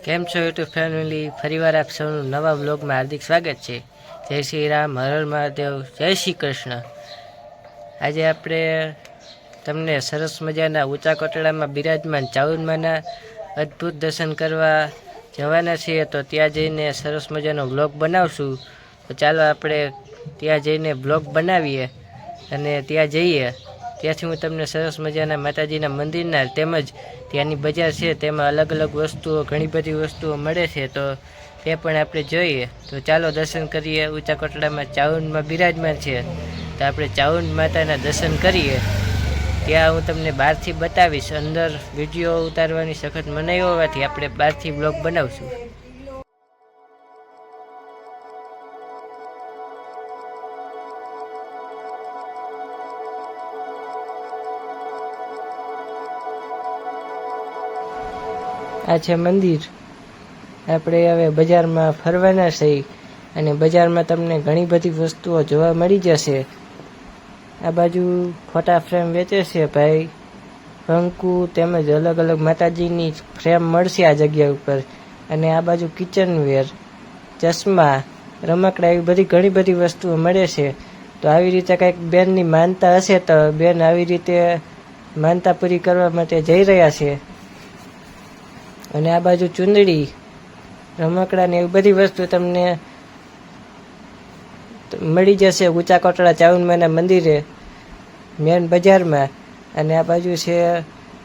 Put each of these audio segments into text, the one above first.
કેમ છો YouTube family? ફરીવાર આપ સૌનું નવા બ્લોગમાં હાર્દિક સ્વાગત છે. જય શ્રી રામ, હર હર મહાદેવ, જય શ્રી કૃષ્ણ. આજે આપણે તમને સરસ મજાના ઊંચા કોટડામાં બિરાજમાન ચાઉંડમાના અદ્ભુત દર્શન કરવા જવાના છીએ. તો ત્યાં જઈને સરસ મજાનો બ્લોગ બનાવશું. તો ચાલો આપણે ત્યાં જઈને બ્લોગ બનાવીએ અને ત્યાં જઈએ. ત્યાંથી હું તમને સરસ મજાના માતાજીના મંદિરના તેમજ ત્યાંની બજાર છે તેમાં અલગ અલગ વસ્તુઓ, ઘણી બધી વસ્તુઓ મળે છે, તો તે પણ આપણે જોઈએ. તો ચાલો દર્શન કરીએ. ઊંચા કોટડામાં ચાઉંડમાં બિરાજમાન છે, તો આપણે ચાઉંડ માતાના દર્શન કરીએ. ત્યાં હું તમને બહારથી બતાવીશ. અંદર વિડીયો ઉતારવાની સખત મનાઈ હોવાથી આપણે બહારથી બ્લોગ બનાવશું. આ છે મંદિર. આપણે હવે બજારમાં ફરવાના છીએ અને બજારમાં તમને ઘણી બધી વસ્તુઓ જોવા મળી જશે. આ બાજુ ફોટા ફ્રેમ વેચે છે ભાઈ. કંકુ તેમજ અલગ અલગ માતાજીની ફ્રેમ મળશે આ જગ્યા ઉપર. અને આ બાજુ કિચનવેર, ચશ્મા, રમકડા, એવી બધી ઘણી બધી વસ્તુઓ મળે છે. તો આવી રીતે કંઈક બેનની માનતા હશે તો બેન આવી રીતે માનતા પૂરી કરવા માટે જઈ રહ્યા છે. અને આ બાજુ ચુંદડી, રમકડા ને એવી બધી વસ્તુ તમને મળી જશે ઊંચા કોટડા ચાઉંડમાના મંદિરે, મેન બજારમાં. અને આ બાજુ છે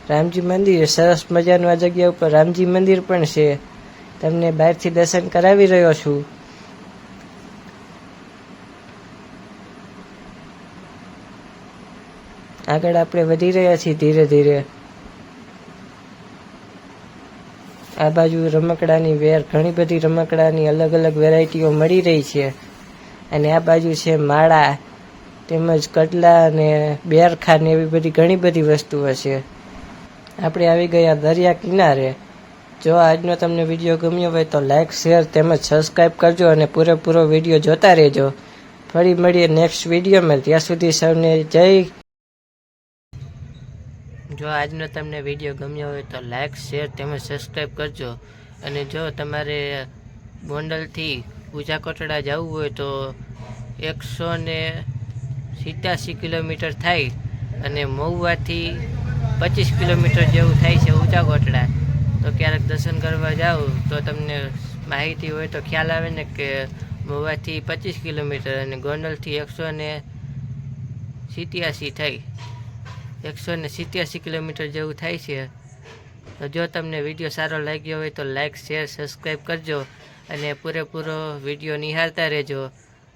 રામજી મંદિર. સરસ મજાનું આ જગ્યા ઉપર રામજી મંદિર પણ છે. તમને બહારથી દર્શન કરાવી રહ્યો છું. આગળ આપણે વધી રહ્યા છીએ ધીરે ધીરે. આ બાજુ રમકડાની વેર, ઘણી બધી રમકડાની અલગ અલગ વેરાયટીઓ મળી રહી છે. અને આ બાજુ છે માળા તેમજ કડલા અને બેરખા ને એવી બધી ઘણી બધી વસ્તુઓ છે. આપણે આવી ગયા દરિયા કિનારે. જો આજનો તમને વિડીયો ગમ્યો હોય તો લાઈક, શેર તેમજ સબસ્ક્રાઈબ કરજો અને પૂરેપૂરો વિડીયો જોતા રહેજો. ફરી મળીએ નેક્સ્ટ વિડીયોમાં. ત્યાં સુધી સૌને જય. જો આજનો તમને વિડીયો ગમ્યો હોય તો લાઈક, શેર તેમજ સબસ્ક્રાઈબ કરજો. અને જો તમારે ગોંડલથી ઊંચા કોટડા જવું હોય તો 187 કિલોમીટર થાય અને મહુવાથી 25 કિલોમીટર જેવું થાય છે ઊંચા કોટડા. તો ક્યારેક દર્શન કરવા જાઓ તો તમને માહિતી હોય તો ખ્યાલ આવે ને કે મહુવાથી 25 કિલોમીટર અને ગોંડલથી 187 કિલોમીટર જેવું થાય છે. તો જો તમને વિડીયો સારો લાગ્યો હોય તો લાઈક, શેર, સબસ્ક્રાઈબ કરજો અને પૂરેપૂરો વિડીયો નિહાળતા રહેજો.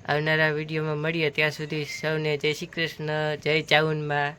આવનારા વિડીયોમાં મળીએ. ત્યાં સુધી સૌને જય શ્રી કૃષ્ણ, જય ચાઉંડમાં.